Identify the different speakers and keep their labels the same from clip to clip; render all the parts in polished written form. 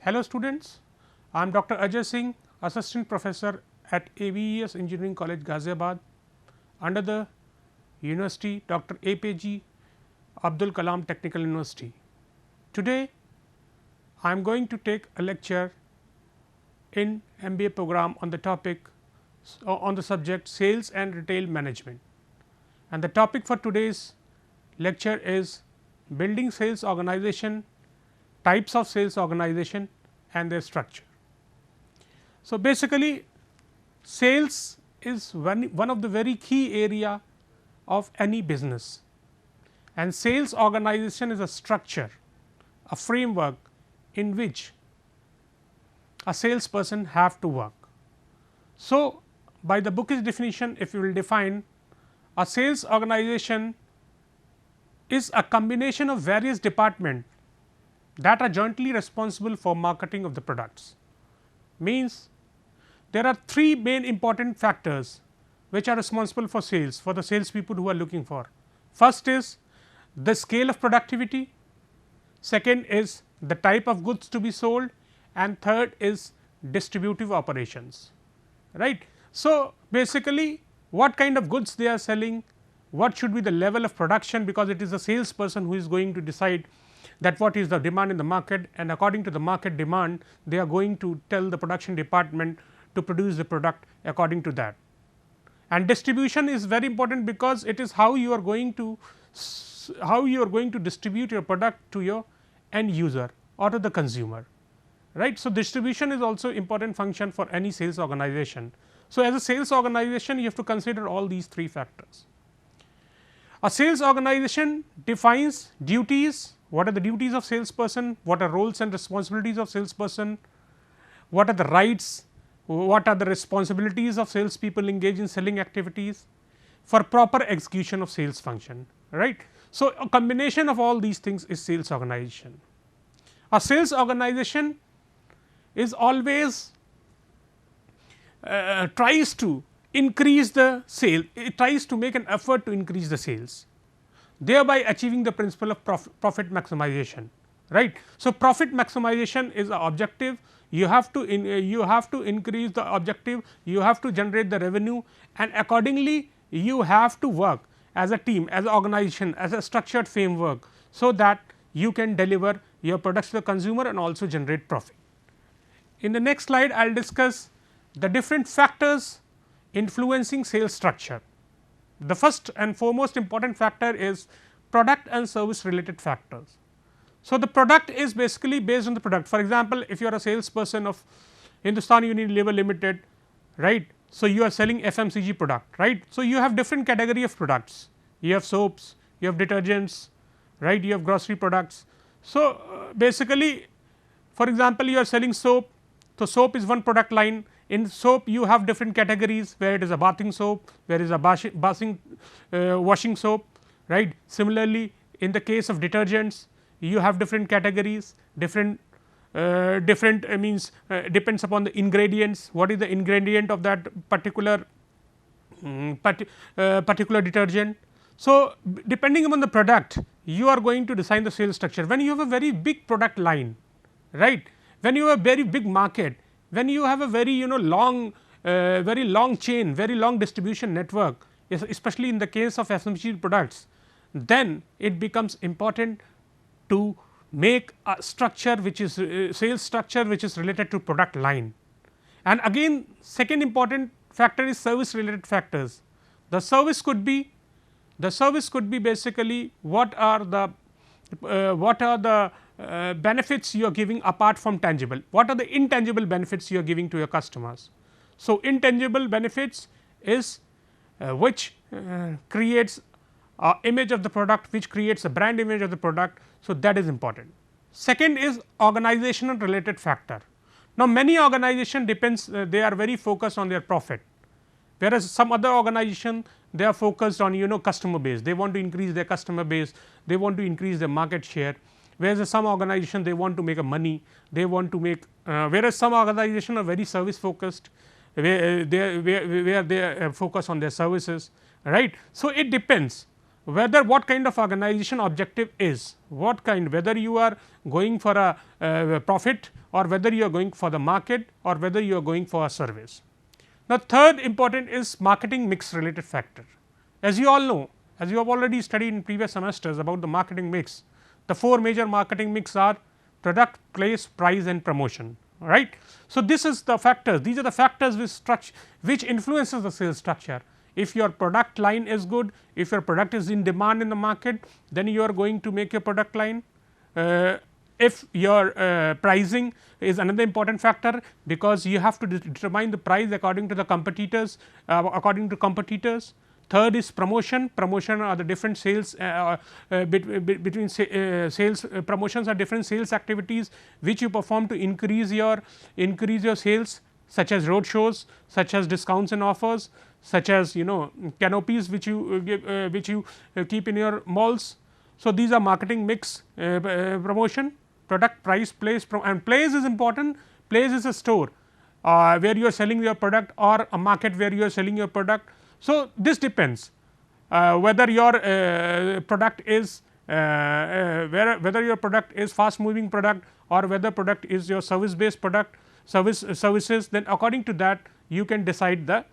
Speaker 1: Hello students, I am Dr. Ajay Singh, Assistant Professor at AVES Engineering College, Ghaziabad under the University Dr. APJ Abdul Kalam Technical University. Today, I am going to take a lecture in MBA program on the topic on the subject sales and retail management, and the topic for today's lecture is building sales organization, types of sales organization and their structure. So, basically sales is one of the very key area of any business, and sales organization is a structure, a framework in which a salesperson have to work. So, by the bookish definition, if you will define, a sales organization is a combination of various departments that are jointly responsible for marketing of the products. Means there are three main important factors which are responsible for sales, for the sales people who are looking for. First is the scale of productivity, second is the type of goods to be sold, and third is distributive operations, right. So, basically what kind of goods they are selling, what should be the level of production, because it is a salesperson who is going to decide that what is the demand in the market, and according to the market demand they are going to tell the production department to produce the product according to that. And distribution is very important, because it is how you are going to distribute your product to your end user or to the consumer, right. So, distribution is also important function for any sales organization. So, as a sales organization you have to consider all these three factors. A sales organization defines duties. What are the duties of salesperson? What are roles and responsibilities of salesperson? What are the rights? What are the responsibilities of salespeople engaged in selling activities for proper execution of sales function, right. So, a combination of all these things is sales organization. A sales organization is always tries to increase the sale, it tries to make an effort to increase the sales, thereby achieving the principle of profit maximization, right. So, profit maximization is the objective. You have to increase the objective, you have to generate the revenue, and accordingly you have to work as a team, as an organization, as a structured framework, so that you can deliver your products to the consumer and also generate profit. In the next slide I will discuss the different factors influencing sales structure. The first and foremost important factor is product and service related factors. So, the product is basically based on the product. For example, if you are a salesperson of Hindustan Unilever Limited, right. So, you are selling FMCG product, right. So, you have different category of products, you have soaps, you have detergents, right, you have grocery products. So, basically for example, you are selling soap. So, soap is one product line. In soap you have different categories, where it is a bathing soap, where is a washing soap, right. Similarly, in the case of detergents you have different categories, different means depends upon the ingredients, what is the ingredient of that particular particular detergent. So, depending upon the product you are going to design the sales structure. When you have a very big product line, right, when you have a very big market, when you have a very long very long chain, very long distribution network, especially in the case of FMCG products, then it becomes important to make a structure which is sales structure which is related to product line. And again second important factor is service related factors. The service could be basically what are the benefits you are giving apart from tangible, what are the intangible benefits you are giving to your customers. So, intangible benefits is which creates image of the product, which creates a brand image of the product. So, that is important. Second is organizational related factor. Now, many organization depends they are very focused on their profit, whereas some other organization they are focused on customer base, they want to increase their customer base, they want to increase their market share, whereas some organization they want to make a money, they want to make whereas some organization are very service focused, where they focus on their services, right. So, it depends whether what kind of organization objective is, what kind, whether you are going for a profit or whether you are going for the market or whether you are going for a service. Now, third important is marketing mix related factor. As you all know, as you have already studied in previous semesters about the marketing mix, the 4 major marketing mix are product, place, price and promotion, right. So, this is the factors, these are the factors which influences the sales structure. If your product line is good, if your product is in demand in the market, then you are going to make your product line. If your pricing is another important factor, because you have to determine the price according to the competitors, Third is promotion. Promotion are the different sales between sales promotions are different sales activities which you perform to increase your sales, such as road shows, such as discounts and offers, such as canopies which you give, which you keep in your malls. So, these are marketing mix, promotion, product, price, place, and place is important. Place is a store where you are selling your product, or a market where you are selling your product. So, this depends whether your product is whether your product is fast moving product, or whether product is your service based product, services, then according to that you can decide the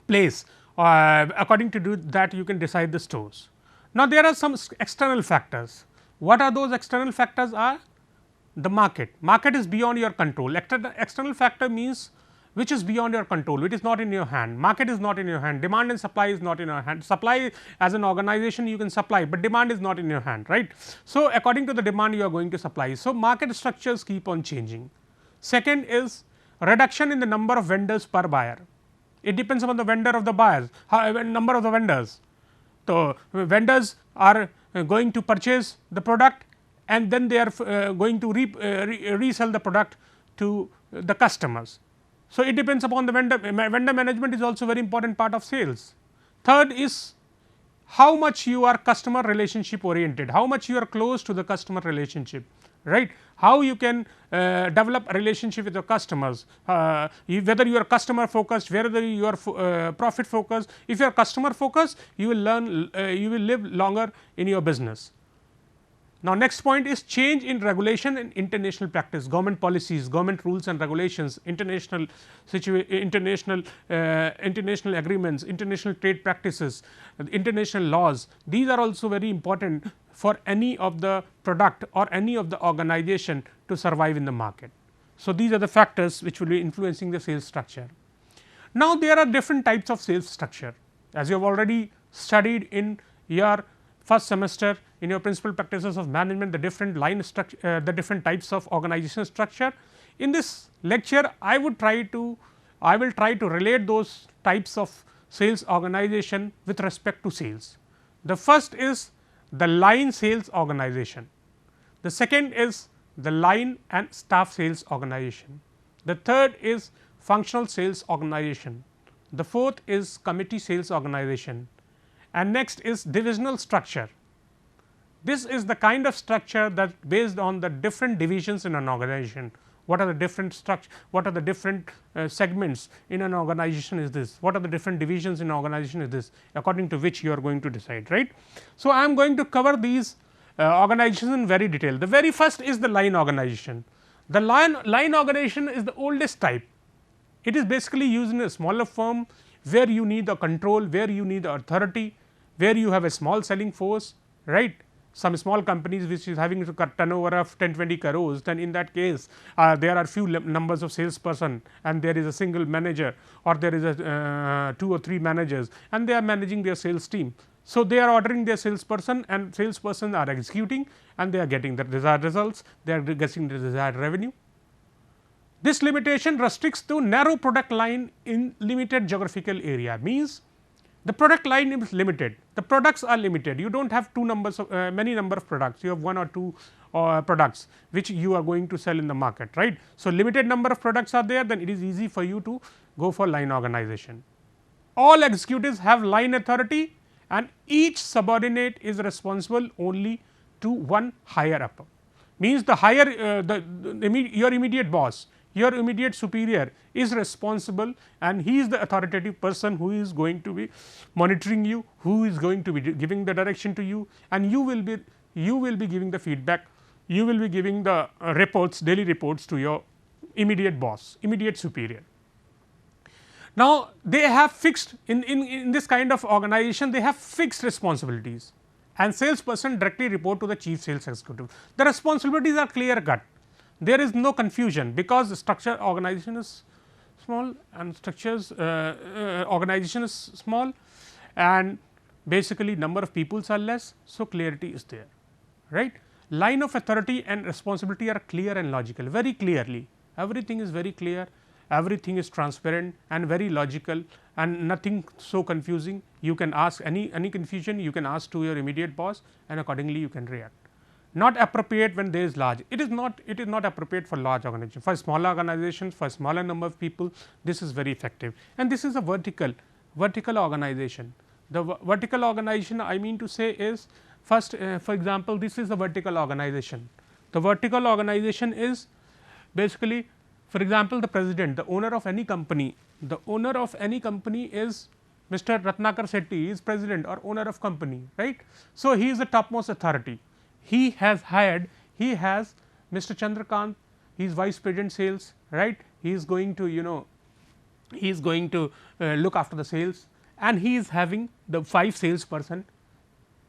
Speaker 1: place, according to that you can decide the stores. Now, there are some external factors. What are those external factors are? The market is beyond your control. External factor means which is beyond your control, it is not in your hand, market is not in your hand, demand and supply is not in your hand. Supply, as an organization you can supply, but demand is not in your hand, right. So, according to the demand you are going to supply. So, market structures keep on changing. Second is reduction in the number of vendors per buyer. It depends upon the vendor of the buyers, number of the vendors. So, vendors are going to purchase the product, and then they are going to resell the product to the customers. So, it depends upon the vendor management is also very important part of sales. Third is how much you are customer relationship oriented, how much you are close to the customer relationship, right. How you can develop a relationship with your customers, whether you are customer focused, whether you are profit focused. If you are customer focused, you will learn, you will live longer in your business. Now, next point is change in regulation and international practice, government policies, government rules and regulations, international agreements, international trade practices, international laws. These are also very important for any of the product or any of the organization to survive in the market. So, these are the factors which will be influencing the sales structure. Now, there are different types of sales structure, as you have already studied in your first semester in your principal practices of management, the different line structure, the different types of organizational structure. In this lecture, I will try to relate those types of sales organization with respect to sales. The first is the line sales organization, the second is the line and staff sales organization, the third is functional sales organization, the fourth is committee sales organization, and next is divisional structure. This is the kind of structure that based on the different divisions in an organization. What are the different structure? What are the different segments in an organization is this? What are the different divisions in an organization is this? According to which you are going to decide, right. So, I am going to cover these organizations in very detail. The very first is the line organization. The line organization is the oldest type. It is basically used in a smaller firm where you need the control, where you need the authority, where you have a small selling force, right. Some small companies which is having a turnover of 10-20 crores, then in that case there are few numbers of salesperson and there is a single manager, or there is a 2 or 3 managers, and they are managing their sales team. So, they are ordering their salesperson, and salesperson are executing, and they are getting the desired results, they are getting the desired revenue. This limitation restricts to narrow product line in limited geographical area, means the product line is limited, the products are limited, you do not have many number of products, you have 1 or 2 products which you are going to sell in the market, right. So, limited number of products are there, then it is easy for you to go for line organization. All executives have line authority, and each subordinate is responsible only to one higher up, means the higher your immediate boss, your immediate superior is responsible and he is the authoritative person who is going to be monitoring you, who is going to be giving the direction to you, and you will be giving the feedback, you will be giving the reports, daily reports to your immediate boss, immediate superior. Now, they have fixed in this kind of organization, they have fixed responsibilities, and salesperson directly report to the chief sales executive. The responsibilities are clear cut, there is no confusion, because the structure organization is small and structures organization is small, and basically number of peoples are less. So, clarity is there, right. Line of authority and responsibility are clear and logical, very clearly, everything is very clear, everything is transparent and very logical, and nothing so confusing. You can ask any confusion, you can ask to your immediate boss, and accordingly you can react. Not appropriate when there is large, it is not appropriate for large organization. For small organizations, for smaller number of people, this is very effective, and this is a vertical organization. The vertical organization, I mean to say, is first for example, this is a vertical organization. The vertical organization is basically, for example, the president, the owner of any company, is Mr. Ratnakar Shetty, is president or owner of company, right. So, he is the topmost authority. He has hired, he has Mr. Chandrakant, he is vice president sales, right. He is going to he is going to look after the sales, and he is having the 5 salesperson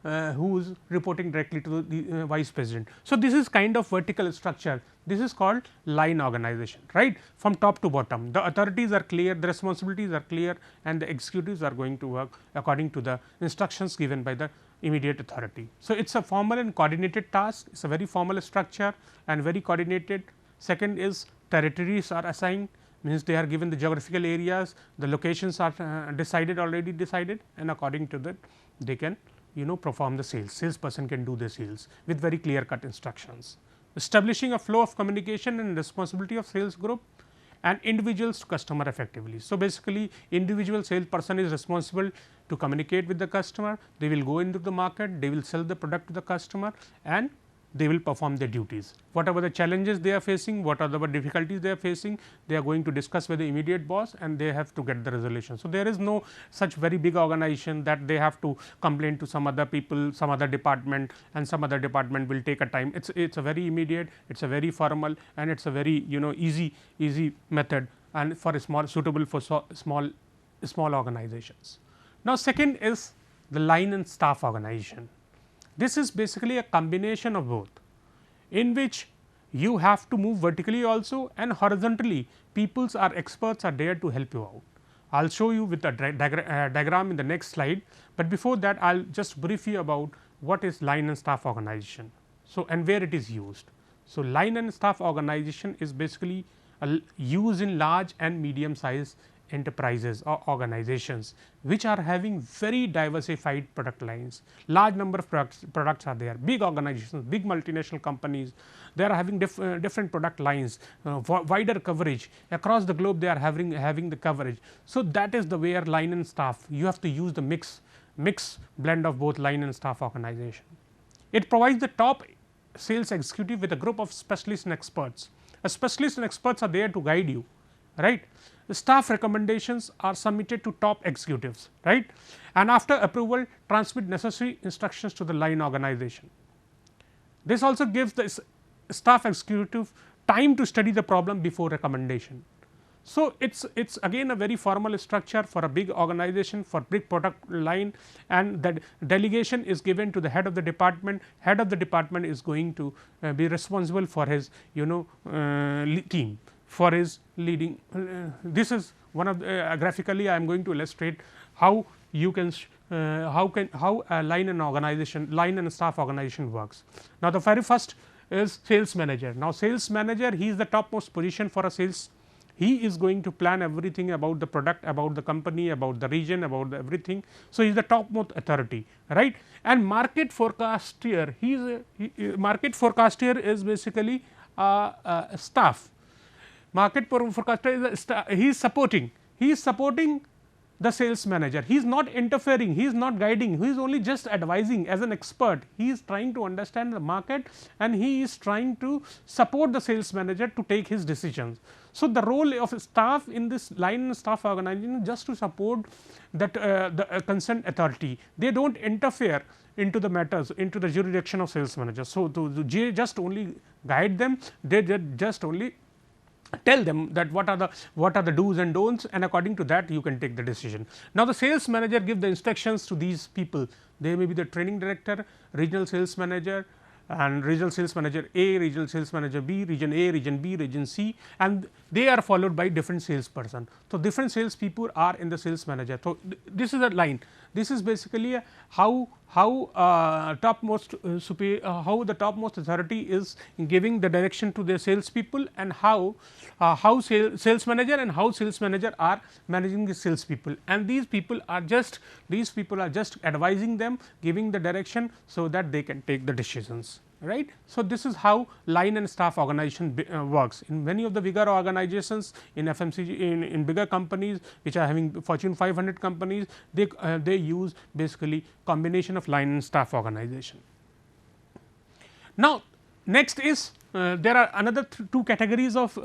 Speaker 1: who is reporting directly to the vice president. So, this is kind of vertical structure, this is called line organization, right, from top to bottom. The authorities are clear, the responsibilities are clear, and the executives are going to work according to the instructions given by the immediate authority. So, it is a formal and coordinated task, it is a very formal structure and very coordinated. Second is territories are assigned, means they are given the geographical areas, the locations are already decided, and according to that they can perform the sales, salesperson can do the sales with very clear cut instructions. Establishing a flow of communication and responsibility of sales group and individuals to customer effectively. So, basically individual salesperson is responsible to communicate with the customer, they will go into the market, they will sell the product to the customer, and they will perform their duties. Whatever the challenges they are facing, what are the difficulties they are facing, they are going to discuss with the immediate boss, and they have to get the resolution. So, there is no such very big organization that they have to complain to some other people, some other department, and some other department will take a time. It is a very immediate, it is a very formal, and it is a very easy method, and for a small, suitable for small organizations. Now, second is the line and staff organization. This is basically a combination of both, in which you have to move vertically also, and horizontally peoples are experts are there to help you out. I will show you with a diagram in the next slide, but before that I will just brief you about what is line and staff organization. So, and where it is used. So, line and staff organization is basically used in large and medium size enterprises or organizations which are having very diversified product lines, large number of products are there, big organizations, big multinational companies, they are having different product lines, wider coverage across the globe, they are having the coverage. So, that is the where line and staff, you have to use the mix blend of both line and staff organization. It provides the top sales executive with a group of specialists and experts. A specialist and experts are there to guide you, right. The staff recommendations are submitted to top executives, right, and after approval transmit necessary instructions to the line organization. This also gives the staff executive time to study the problem before recommendation. So, it is again a very formal structure for a big organization, for big product line, and that delegation is given to the head of the department. Head of the department is going to be responsible for his team, for his leading. This is one of the, graphically I am going to illustrate how you can how a line and staff organization works. Now, the very first is sales manager. Now, sales manager, he is the topmost position for a sales. He is going to plan everything about the product, about the company, about the region, about everything. So, he is the topmost authority, right. And market forecaster, market forecaster is basically a staff. Market forecaster is he is supporting the sales manager. He is not interfering, he is not guiding, he is only just advising as an expert. He is trying to understand the market and he is trying to support the sales manager to take his decisions. So, the role of staff in this line staff organization is just to support that the concerned authority. They do not interfere into the matters, into the jurisdiction of sales manager. So, to just only guide them, they just only tell them that what are the do's and don'ts, and according to that you can take the decision. Now, the sales manager give the instructions to these people. They may be the training director, regional sales manager, and regional sales manager A, regional sales manager B, region A, region B, region C, and they are followed by different salesperson. So, different sales people are in the sales manager. So, this is a line. This is basically how topmost how the topmost authority is giving the direction to their sales people, and how sales manager and how sales manager are managing the sales people, and these people are just advising them, giving the direction so that they can take the decisions, right. So, this is how line and staff organization works. In many of the bigger organizations, in FMCG, in bigger companies which are having Fortune 500 companies, they use basically combination of line and staff organization. Now, next is there are another two categories of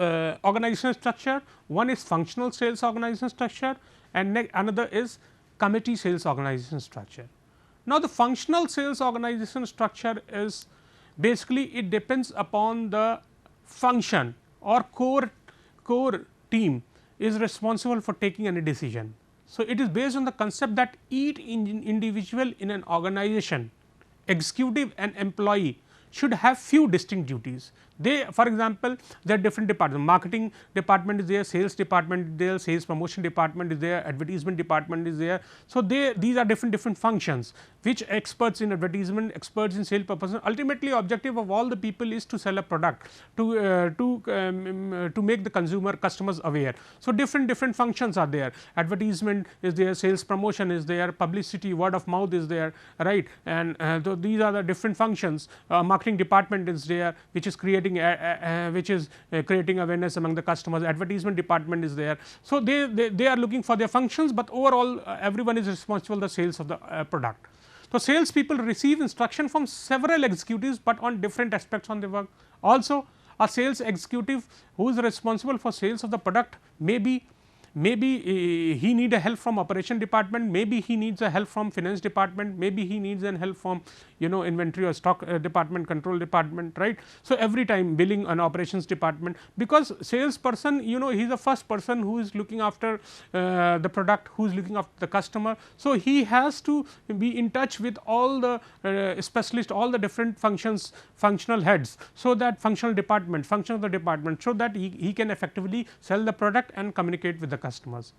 Speaker 1: organizational structure. One is functional sales organization structure, and another is committee sales organization structure. Now, the functional sales organization structure is basically it depends upon the function or core team is responsible for taking any decision. So, it is based on the concept that each individual in an organization, executive and employee, should have few distinct duties. They, for example, there are different departments, marketing department is there, sales department is there, sales promotion department is there, advertisement department is there. So, these are different functions which experts in advertisement, experts in sales purpose. Ultimately, objective of all the people is to sell a product, to make the customers aware. So, different functions are there, advertisement is there, sales promotion is there, publicity, word of mouth is there, right, and so these are the different functions. Marketing department is there, which is creating awareness among the customers. Advertisement department is there. So, they are looking for their functions, but overall everyone is responsible for the sales of the product. So, sales people receive instruction from several executives, but on different aspects on the work. Also, a sales executive who is responsible for sales of the product maybe he need a help from operation department, maybe he needs a help from finance department, maybe he needs an help from inventory or stock department, control department, right. So, every time billing and operations department, because salesperson he is the first person who is looking after the product, who is looking after the customer. So, he has to be in touch with all the specialists, all the different functional heads. So, that function of the department, so that he can effectively sell the product and communicate with the customers.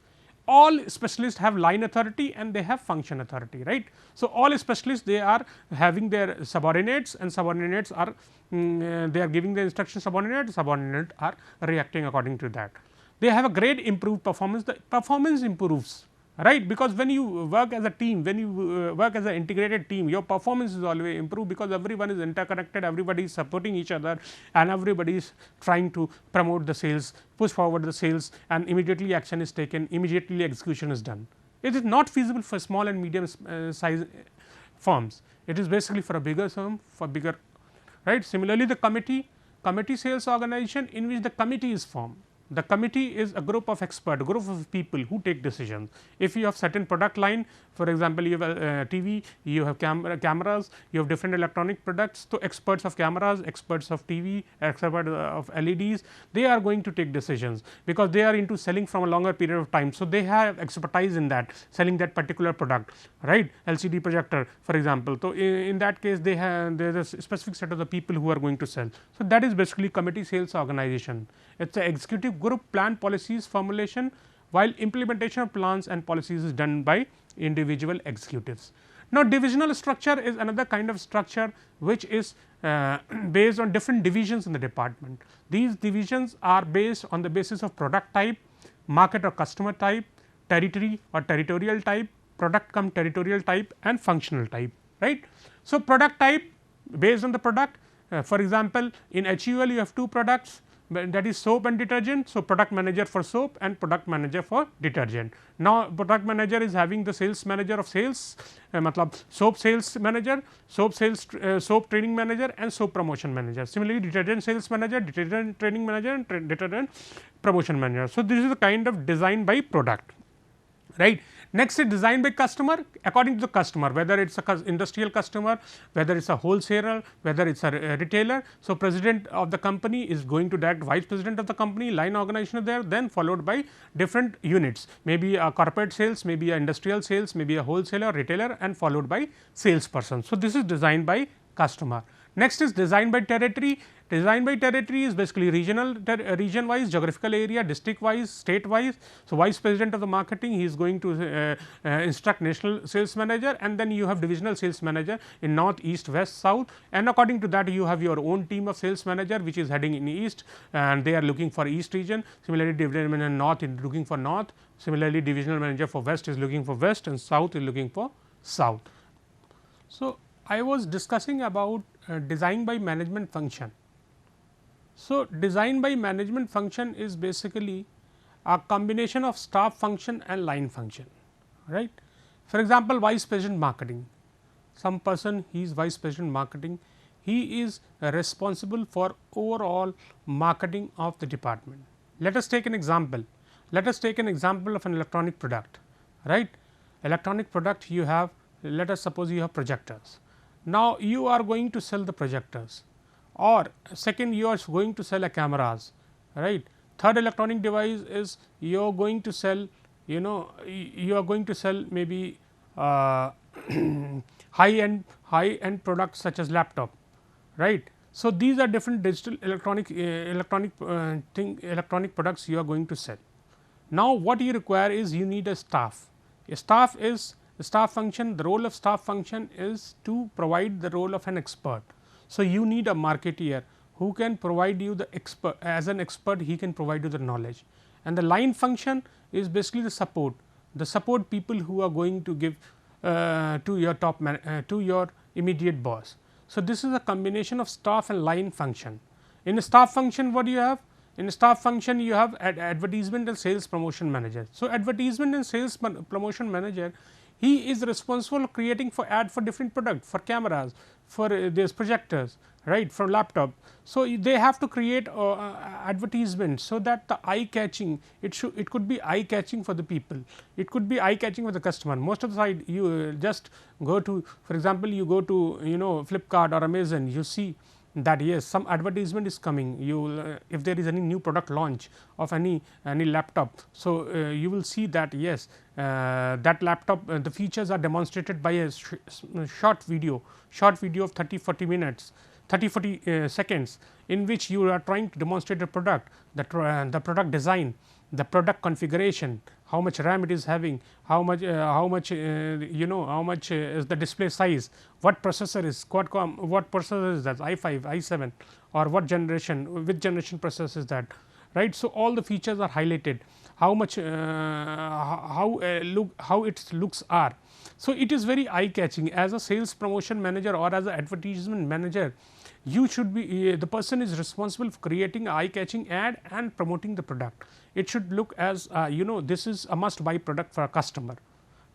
Speaker 1: All specialists have line authority and they have function authority, right. So, all specialists, they are having their subordinates, and subordinates are they are giving the instruction subordinate are reacting according to that. They have a great improved performance, the performance improves, right, because when you work as a team, when you work as an integrated team, your performance is always improved, because everyone is interconnected, everybody is supporting each other, and everybody is trying to promote the sales, push forward the sales, and immediately action is taken, immediately execution is done. It is not feasible for small and medium size firms. It is basically for a bigger firm, for bigger, right. Similarly, the committee sales organization, in which the committee is formed. The committee is a group of expert, a group of people who take decisions. If you have certain product line, for example, you have TV, you have cameras, you have different electronic products. So, experts of cameras, experts of TV, experts of LEDs, they are going to take decisions, because they are into selling from a longer period of time. So, they have expertise in that, selling that particular product, right, LCD projector for example. So, in that case there is a specific set of the people who are going to sell. So, that is basically committee sales organization. It is an executive group plan policies formulation, while implementation of plans and policies is done by individual executives. Now, divisional structure is another kind of structure which is based on different divisions in the department. These divisions are based on the basis of product type, market or customer type, territory or territorial type, product cum territorial type, and functional type, right. So, product type based on the product, for example, in HUL you have two products, that is soap and detergent. So, product manager for soap and product manager for detergent. Now, product manager is having the sales manager of sales, matlab soap sales manager, soap training manager and soap promotion manager. Similarly, detergent sales manager, detergent training manager and detergent promotion manager. So, this is the kind of design by product, right. Next is design by customer, according to the customer, whether it is a industrial customer, whether it is a wholesaler, whether it is a retailer. So, president of the company is going to direct vice president of the company, line organization is there, then followed by different units, maybe a corporate sales, maybe a industrial sales, maybe a wholesaler, retailer and followed by salesperson. So, this is designed by customer. Next is design by territory. Design by territory is basically region wise, geographical area, district wise, state wise. So, vice president of the marketing, he is going to instruct national sales manager, and then you have divisional sales manager in north, east, west, south, and according to that you have your own team of sales manager which is heading in east, and they are looking for east region. Similarly, divisional manager north is looking for north. Similarly, divisional manager for west is looking for west, and south is looking for south. So, I was discussing about design by management function. So, design by management function is basically a combination of staff function and line function, right. For example, vice president marketing, some person he is vice president marketing, he is responsible for overall marketing of the department. Let us take an example, let us take an example of an electronic product, right. Electronic product, you have, let us suppose you have projectors. Now, you are going to sell the projectors, or second you are going to sell a cameras, right. Third electronic device is you are going to sell, you know, you are going to sell maybe high end products such as laptop, right. So, these are different digital electronic products you are going to sell. Now, what you require is you need a staff. A staff is the staff function, the role of staff function is to provide the role of an expert. So, you need a marketeer who can provide you the expert, as an expert he can provide you the knowledge, and the line function is basically the support people who are going to give to your top to your immediate boss. So, this is a combination of staff and line function. In a staff function, what do you have? In a staff function, you have advertisement and sales promotion manager. So, advertisement and sales promotion manager, he is responsible for creating for ad for different product, for cameras, for these projectors, right, for laptop. So, they have to create advertisement, so that the eye catching, it could be eye catching for the people, it could be eye catching for the customer. Most of the side you just go to, for example, you go to Flipkart or Amazon, you see that yes, some advertisement is coming, you will if there is any new product launch of any laptop. So, you will see that yes, that laptop the features are demonstrated by a short video of 30-40 minutes, 30-40 seconds, in which you are trying to demonstrate a product, the product design, the product configuration, how much RAM it is having, how much how much is the display size, what processor is Qualcomm, what processor is that, i5, i7, or what generation, which generation processor is that, right. So, all the features are highlighted, how much how its looks are. So, it is very eye catching. As a sales promotion manager or as an advertisement manager, you should be the person is responsible for creating eye catching ad and promoting the product. It should look as this is a must buy product for a customer.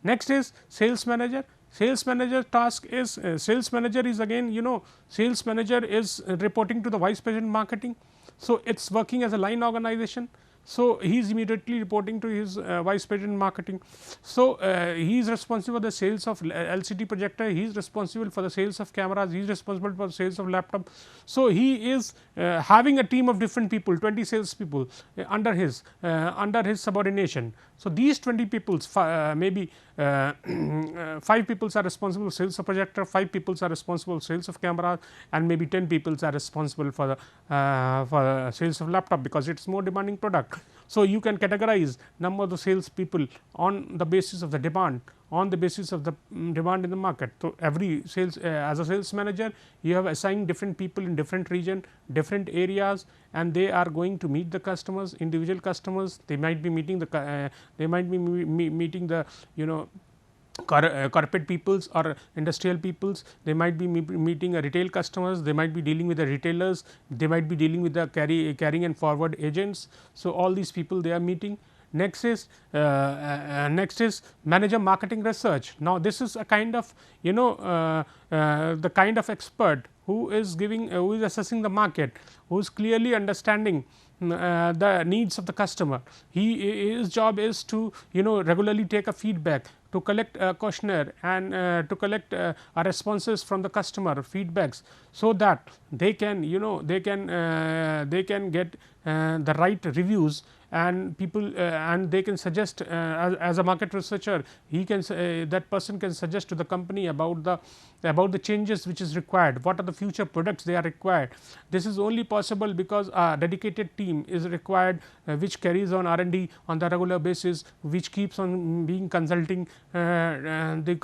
Speaker 1: Next is sales manager. Sales manager task is sales manager is again sales manager is reporting to the vice president marketing. So, it is working as a line organization. So, he is immediately reporting to his vice president marketing. So, he is responsible for the sales of LCD projector, he is responsible for the sales of cameras, he is responsible for the sales of laptop. So, he is having a team of different people, 20 sales people under his subordination. So, these 20 people maybe 5 people are responsible for sales of projector, 5 people are responsible for sales of camera, and maybe 10 people are responsible for the sales of laptop, because it is more demanding product. So, you can categorize number of the sales people on the basis of the demand, on the basis of the demand in the market. So, every sales as a sales manager, you have assigned different people in different region, different areas, and they are going to meet the customers, individual customers. They might be meeting the meeting the corporate peoples or industrial peoples, they might be meeting a retail customers, they might be dealing with the retailers, they might be dealing with the carrying and forward agents. So, all these people they are meeting. Next is manager marketing research. Now, this is a kind of the kind of expert who is giving who is assessing the market, who is clearly understanding the needs of the customer. His job is to regularly take a feedback, to collect a questionnaire and to collect responses from the customer feedbacks, so that they can they can get the right reviews, and people and they can suggest as a market researcher, he can that person can suggest to the company about the changes which is required, what are the future products they are required. This is only possible because a dedicated team is required which carries on R&D on the regular basis, which keeps on being consulting the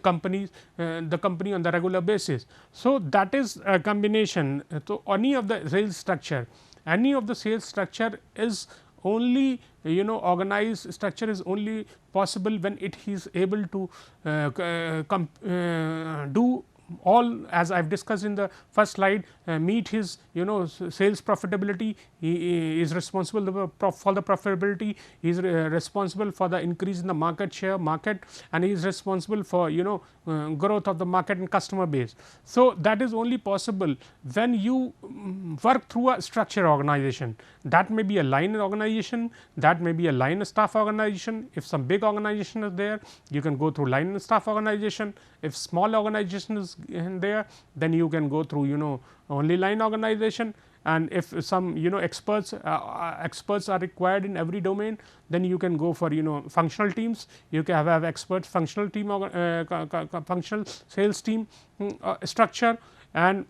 Speaker 1: company on the regular basis. So, that is a combination. So, any of the sales structure is only organized structure is only possible when it is able to do all, as I have discussed in the first slide, meet his sales profitability. He is responsible for the profitability, he is responsible for the increase in the market share and he is responsible for growth of the market and customer base. So, that is only possible when you work through a structure organization. That may be a line organization, that may be a line staff organization. If some big organization is there, you can go through line and staff organization. If small organization is there, then you can go through only line organization. And if some experts are required in every domain, then you can go for functional teams. You can have experts functional team functional sales team structure, and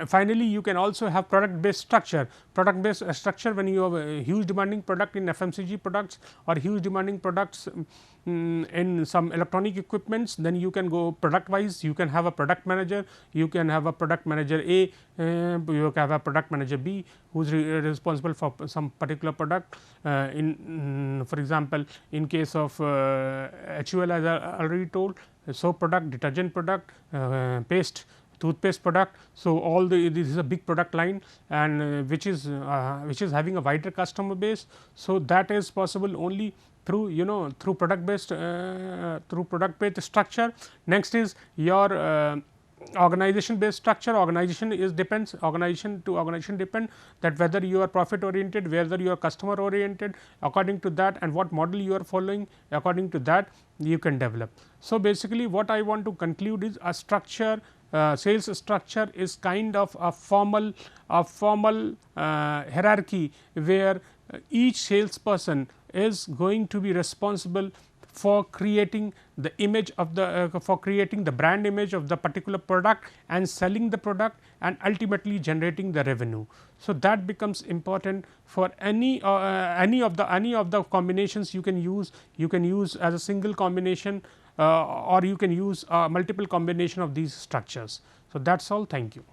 Speaker 1: finally, you can also have product based structure. Product based structure, when you have a huge demanding product in FMCG products or huge demanding products in some electronic equipments, then you can go product wise. You can have a product manager, you can have a product manager A, you can have a product manager B, who is responsible for some particular product. For example, in case of HUL, as I already told, soap product, detergent product, paste, toothpaste product. So, all this is a big product line, and which is having a wider customer base. So, that is possible only through through product based structure. Next is your organization based structure. Organization depends, organization to organization depend, that whether you are profit oriented, whether you are customer oriented, according to that, and what model you are following, according to that you can develop. So, basically what I want to conclude is a structure, sales structure is kind of a formal hierarchy, where each salesperson is going to be responsible for creating the image of the for creating the brand image of the particular product and selling the product, and ultimately generating the revenue. So, that becomes important for any of the combinations you can use. You can use as a single combination, or you can use multiple combination of these structures. So, that is all. Thank you.